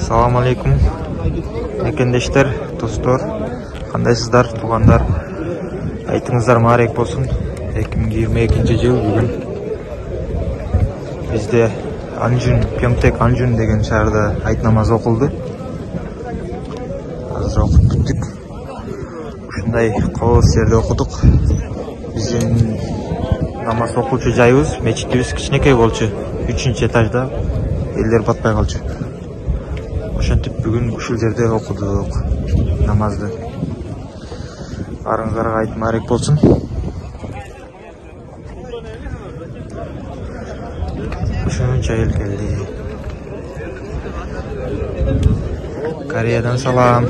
Assalamu alaikum. Мекендештер, достор, кандайсыздар, туугандар? Айтыңыздар маарек болсун. 2022 жыл бүгүн бизде Анжун, Пьонтек Анжун деген шаарда айт намазы окулду. Азыр окуп бүттүк. Ушундай кооз жерде окудук. Биздин намаз окуучу жайыбыз, мечитибиз кичинекей болчу. 3-этажда элдер батпай калчу. Ошентип бүгүн ушул жерде окудук намазды. Барыңыздарга айт маарек болсун. Ушунча эл келди. Кореядан салам.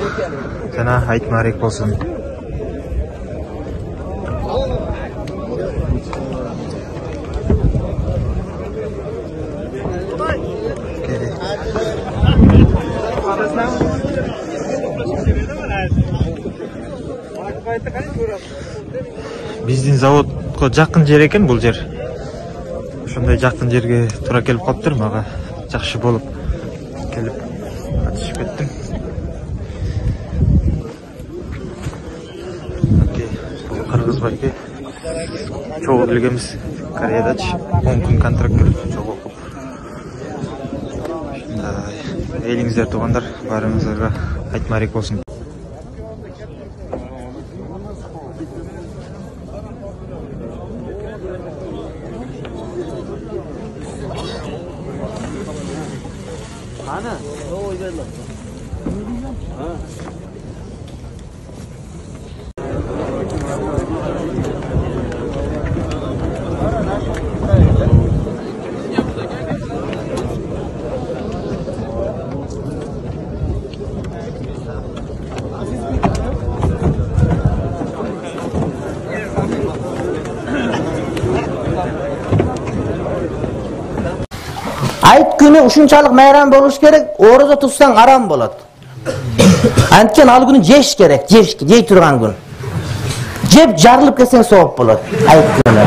Жана айт маарек болсун. Биздин заводко жакын жер экен бул жер. Ошондой жакын жерге туура келип калыптыр. Мага жакшы болуп келип катышып кеттим. Бул Кыргыз байке чогуу билгенбиз Кореядачы 10 күн контракт чогуу окуп. Элиңиздер туугандар, баарыңыздарга айт маарек болсун. Ana, o oynadılar. Ha. Ayt günü uşunçalık meyran boluş gerek, oruza tutsan aram bolat. Antken al günü jeş gerek, jey turgan gün. Jep jarılıp kelsen soğuk bolat. Ayt günü.